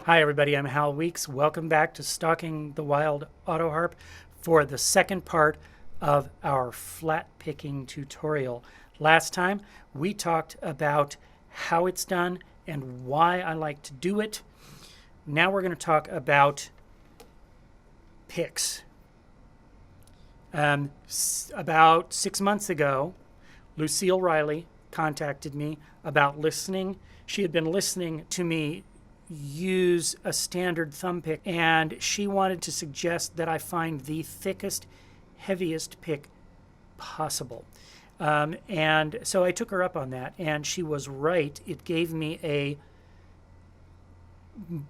Hi everybody, I'm Hal Weeks. Welcome back to Stalking the Wild Autoharp for the second part of our flat picking tutorial. Last time we talked about how it's done and why I like to do it. Now we're going to talk about picks. About 6 months ago, Lucille Riley contacted me about listening. She had been listening to me use a standard thumb pick, and she wanted to suggest that I find the thickest, heaviest pick possible. And so I took her up on that, and she was right. It gave me a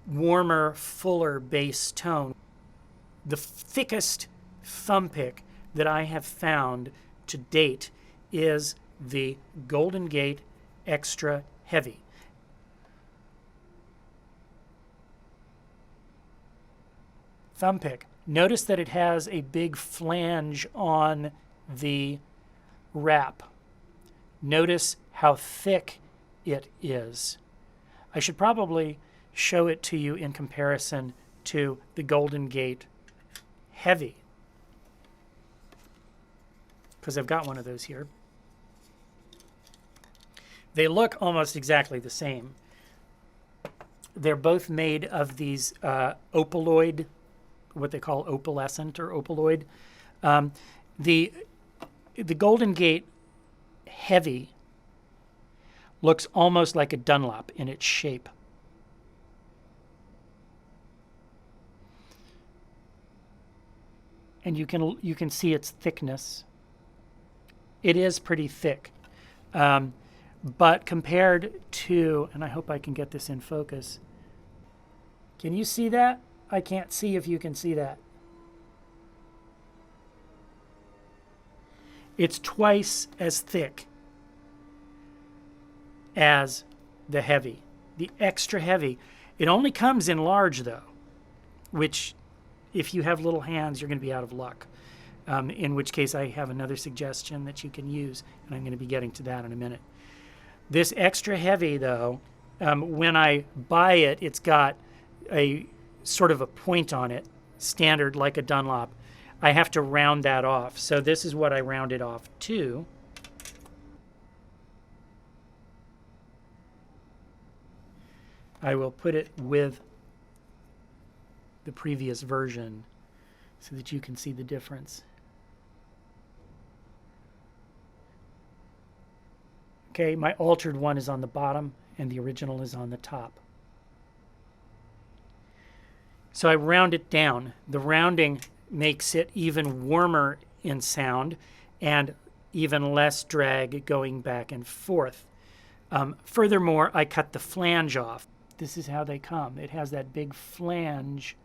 warmer, fuller bass tone. The thickest thumb pick that I have found to date is the Golden Gate Xtra Heavy. Thumb pick. Notice that it has a big flange on the wrap. Notice how thick it is. I should probably show it to you in comparison to the Golden Gate Heavy, because I've got one of those here. They look almost exactly the same. They're both made of these opaloid, what they call opalescent or opaloid. The Golden Gate Heavy looks almost like a Dunlop in its shape. And you can see its thickness. It is pretty thick. But compared to, and I hope I can get this in focus. Can you see that? I can't see if you can see that. It's twice as thick as the Heavy. The Xtra Heavy. It only comes in large though, which if you have little hands, you're going to be out of luck. In which case I have another suggestion that you can use, and I'm going to be getting to that in a minute. This Xtra Heavy though, when I buy it, it's got a sort of a point on it, standard like a Dunlop. I have to round that off. So this is what I round it off to. I will put it with the previous version so that you can see the difference. Okay, my altered one is on the bottom and the original is on the top. So I round it down. The rounding makes it even warmer in sound and even less drag going back and forth. Furthermore, I cut the flange off. This is how they come. It has that big flange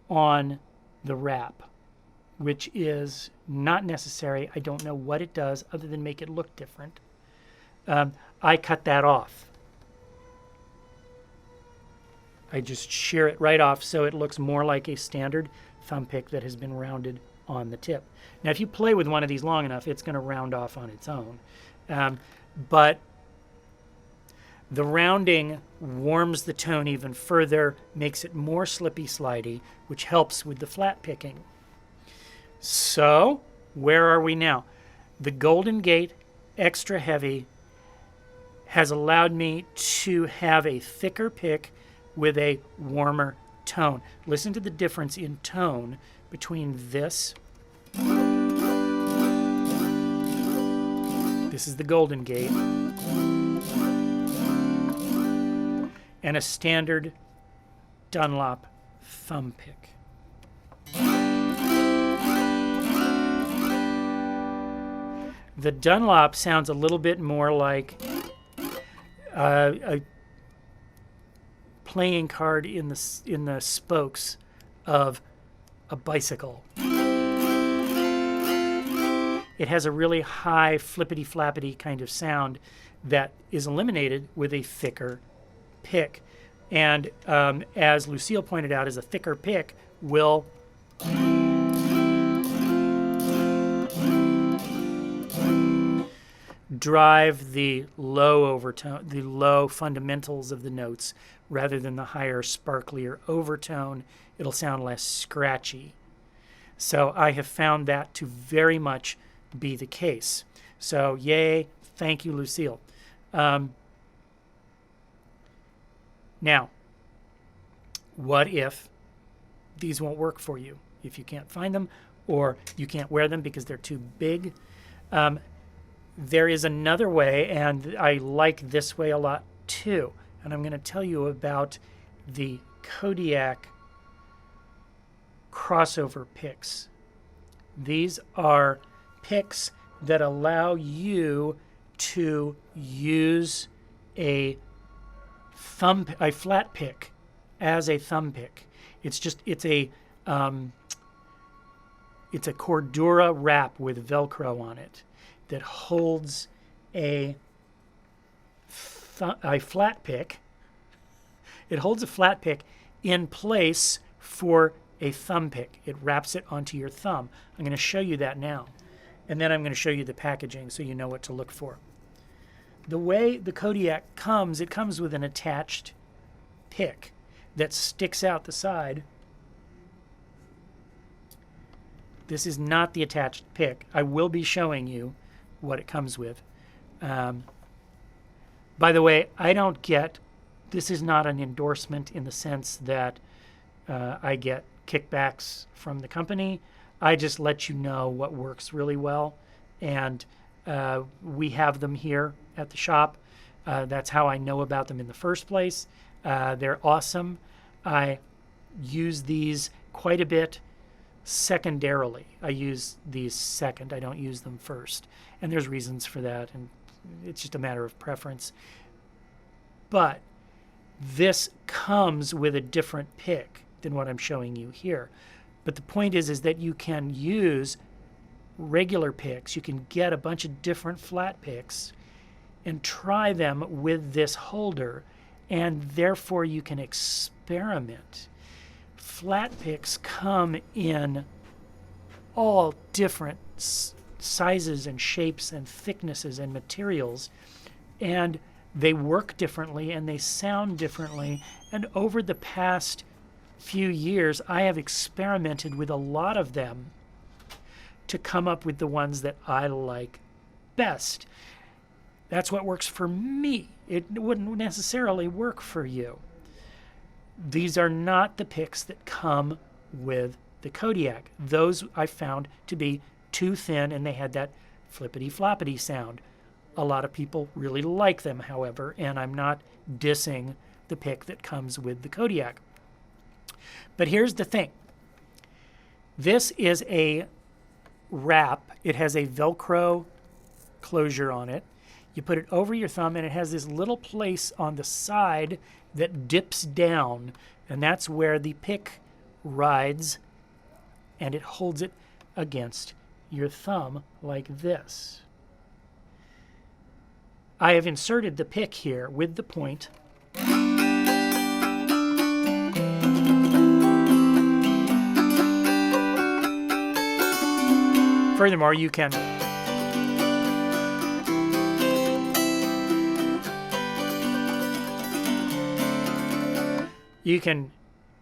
on the wrap, which is not necessary. I don't know what it does other than make it look different. I cut that off. I just shear it right off so it looks more like a standard thumb pick that has been rounded on the tip. Now if you play with one of these long enough, it's going to round off on its own. But the rounding warms the tone even further, makes it more slippy slidey, which helps with the flat picking. So where are we now? The Golden Gate Xtra Heavy has allowed me to have a thicker pick with a warmer tone. Listen to the difference in tone between this. This is the Golden Gate. And a standard Dunlop thumb pick. The Dunlop sounds a little bit more like a playing card in the spokes of a bicycle. It has a really high flippity flappity kind of sound that is eliminated with a thicker pick. And as Lucille pointed out, as a thicker pick will drive the low overtone, the low fundamentals of the notes rather than the higher, sparklier overtone. It'll sound less scratchy. So I have found that to very much be the case. So yay, thank you, Lucille. Now, what if these won't work for you? If you can't find them or you can't wear them because they're too big. There is another way, and I like this way a lot too. And I'm going to tell you about the Kodiak Crossover picks. These are picks that allow you to use a flat pick as a thumb pick. It's a Cordura wrap with Velcro on it that holds a flat pick. It holds a flat pick in place for a thumb pick. It wraps it onto your thumb. I'm going to show you that now. And then I'm going to show you the packaging so you know what to look for. The way the Kodiak comes, it comes with an attached pick that sticks out the side. This is not the attached pick. I will be showing you what it comes with. By the way, this is not an endorsement in the sense that I get kickbacks from the company. I just let you know what works really well. And we have them here at the shop. That's how I know about them in the first place. They're awesome. I use these quite a bit secondarily. I use these second. I don't use them first. And there's reasons for that, and it's just a matter of preference. But this comes with a different pick than what I'm showing you here. But the point is that you can use regular picks. You can get a bunch of different flat picks and try them with this holder, and therefore you can experiment. Flat picks come in all different sizes and shapes and thicknesses and materials, and they work differently and they sound differently. And over the past few years, I have experimented with a lot of them to come up with the ones that I like best. That's what works for me. It wouldn't necessarily work for you. These are not the picks that come with the Kodiak. Those I found to be too thin, and they had that flippity-floppity sound. A lot of people really like them, however, and I'm not dissing the pick that comes with the Kodiak. But here's the thing. This is a wrap. It has a Velcro closure on it. You put it over your thumb, and it has this little place on the side that dips down, and that's where the pick rides, and it holds it against your thumb like this. I have inserted the pick here with the point. Furthermore, you can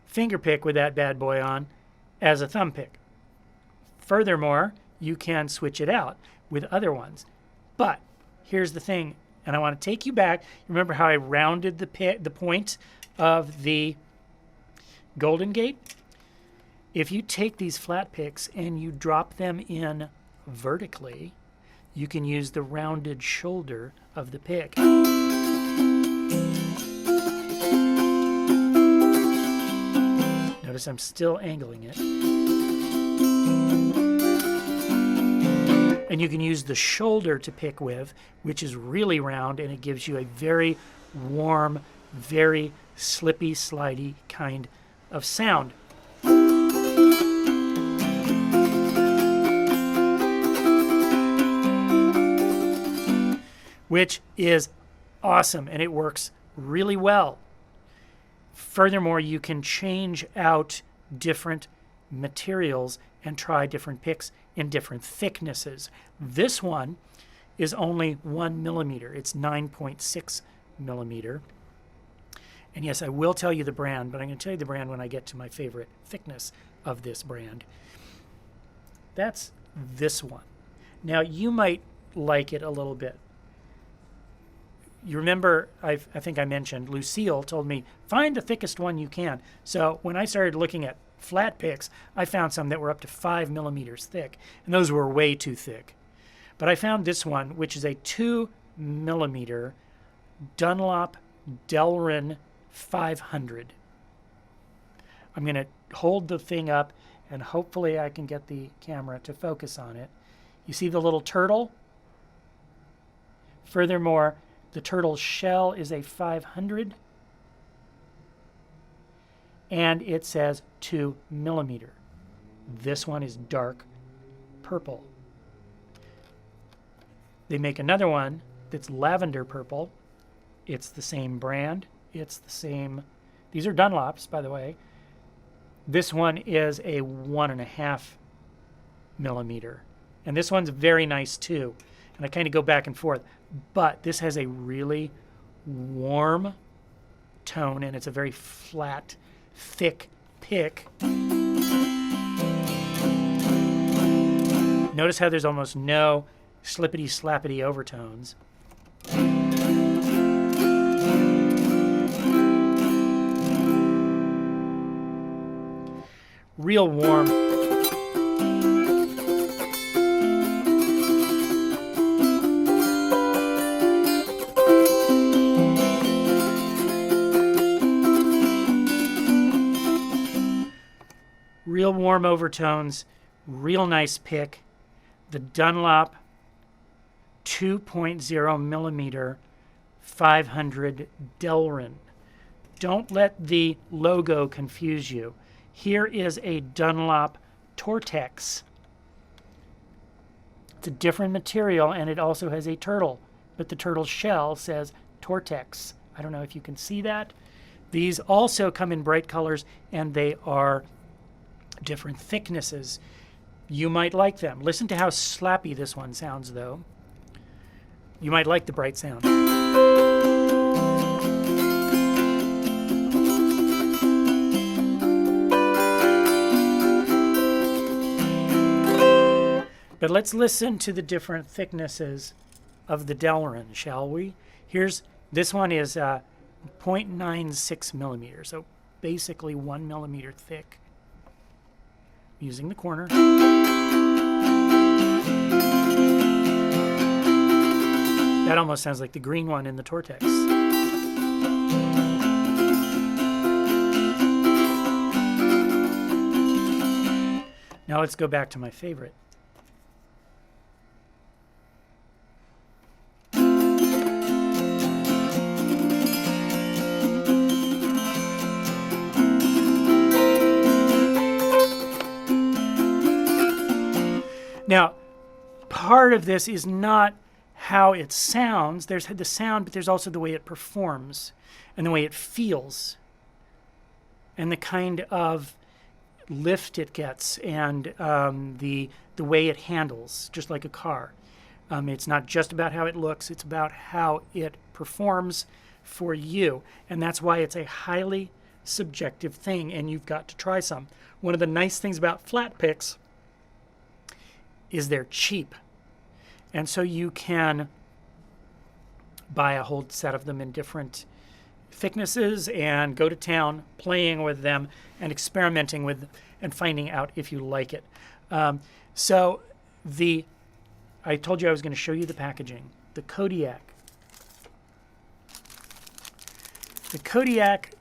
finger pick with that bad boy on as a thumb pick. Furthermore, you can switch it out with other ones. But here's the thing, and I want to take you back. Remember how I rounded the point of the Golden Gate? If you take these flat picks and you drop them in vertically, you can use the rounded shoulder of the pick. Notice I'm still angling it. And you can use the shoulder to pick with, which is really round, and it gives you a very warm, very slippy, slidey kind of sound. Which is awesome, and it works really well. Furthermore, you can change out different materials and try different picks in different thicknesses. This one is only 1 millimeter. It's 9.6 millimeter. And yes, I will tell you the brand, but I'm going to tell you the brand when I get to my favorite thickness of this brand. That's this one. Now, you might like it a little bit. You remember, I think I mentioned, Lucille told me, find the thickest one you can. So when I started looking at flat picks, I found some that were up to 5 millimeters thick, and those were way too thick. But I found this one, which is a 2 millimeter Dunlop Delrin 500. I'm going to hold the thing up, and hopefully I can get the camera to focus on it. You see the little turtle? Furthermore, the turtle's shell is a 500, and it says 2 millimeter. This one is dark purple. They make another one that's lavender purple. It's the same brand. It's the same. These are Dunlops, by the way. This one is a 1.5 millimeter. And this one's very nice too. And I kind of go back and forth. But this has a really warm tone, and it's a very flat, thick pick. Notice how there's almost no slippity-slappity overtones. Real warm. Real warm overtones, real nice pick. The Dunlop 2.0 millimeter 500 Delrin. Don't let the logo confuse you. Here is a Dunlop Tortex. It's a different material, and it also has a turtle, but the turtle's shell says Tortex. I don't know if you can see that. These also come in bright colors, and they are different thicknesses. You might like them. Listen to how slappy this one sounds, though. You might like the bright sound. But let's listen to the different thicknesses of the Delrin, shall we? This one is 0.96 millimeters, so basically 1 millimeter thick. Using the corner. That almost sounds like the green one in the Tortex. Now let's go back to my favorite. Now, part of this is not how it sounds. There's the sound, but there's also the way it performs and the way it feels and the kind of lift it gets and the way it handles, just like a car. It's not just about how it looks, it's about how it performs for you. And that's why it's a highly subjective thing, and you've got to try some. One of the nice things about flat picks is they're cheap. And so you can buy a whole set of them in different thicknesses and go to town playing with them and experimenting with them and finding out if you like it. I told you I was going to show you the packaging. The Kodiak. The Kodiak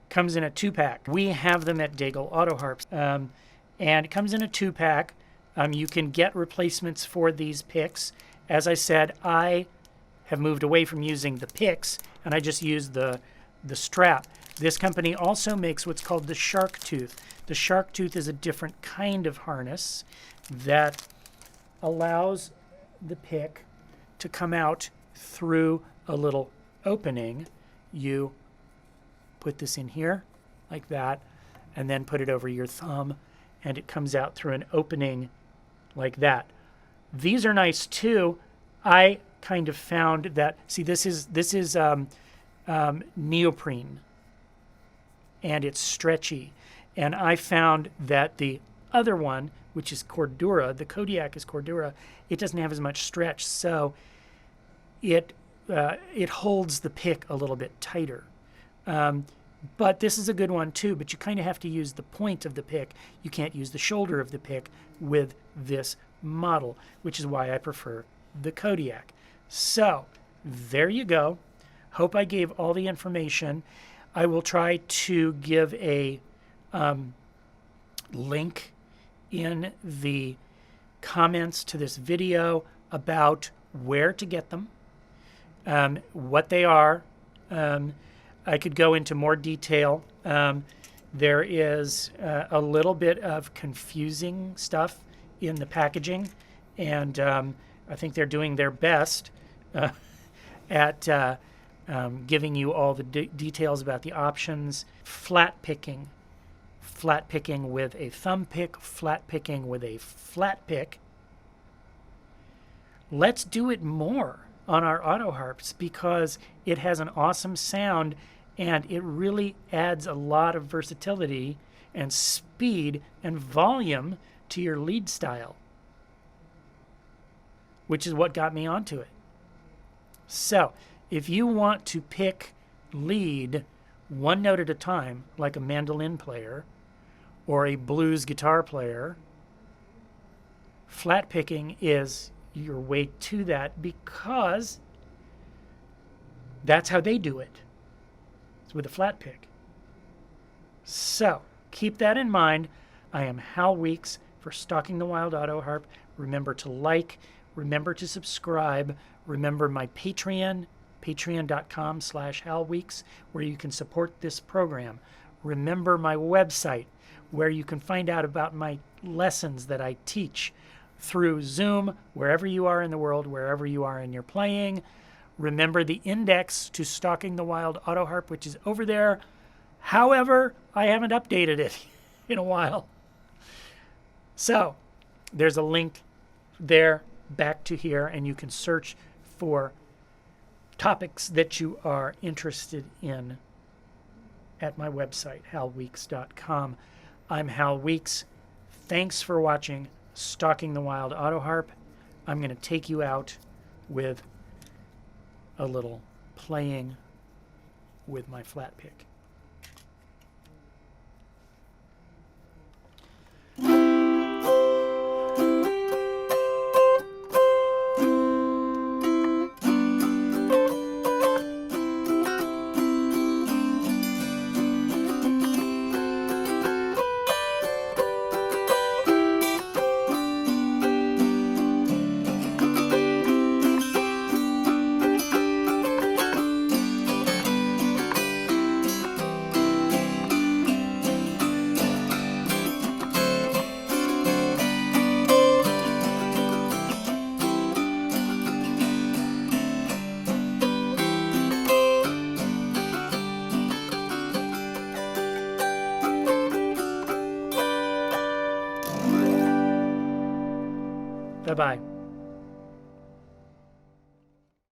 comes in a 2-pack. We have them at Daigle Autoharps. And it comes in a 2-pack. You can get replacements for these picks. As I said, I have moved away from using the picks, and I just use the strap. This company also makes what's called the shark tooth. The shark tooth is a different kind of harness that allows the pick to come out through a little opening. You put this in here like that, and then put it over your thumb, and it comes out through an opening like that. These are nice too. I kind of found that, see, this is neoprene, and it's stretchy. And I found that the other one, which is Cordura, the Kodiak is Cordura, it doesn't have as much stretch, so it holds the pick a little bit tighter. But this is a good one too, but you kind of have to use the point of the pick. You can't use the shoulder of the pick with this model, which is why I prefer the Kodiak. So there you go. Hope I gave all the information. I will try to give a link in the comments to this video about where to get them, what they are. I could go into more detail. There is a little bit of confusing stuff in the packaging, and I think they're doing their best at giving you all the details about the options. Flat picking with a thumb pick, flat picking with a flat pick. Let's do it more on our Autoharps because it has an awesome sound and it really adds a lot of versatility and speed and volume to your lead style, which is what got me onto it. So if you want to pick lead one note at a time, like a mandolin player or a blues guitar player, flat picking is your way to that because that's how they do it. It's with a flat pick. So keep that in mind. I am Hal Weeks for Stalking the Wild Autoharp. Remember to like, remember to subscribe, remember my Patreon, patreon.com/HalWeeks, where you can support this program. Remember my website, where you can find out about my lessons that I teach through Zoom, wherever you are in the world, wherever you are in your playing. Remember the index to Stalking the Wild Autoharp, which is over there. However, I haven't updated it in a while. So there's a link there back to here, and you can search for topics that you are interested in at my website, halweeks.com. I'm Hal Weeks. Thanks for watching Stalking the Wild Autoharp. I'm going to take you out with a little playing with my flat pick. Bye-bye.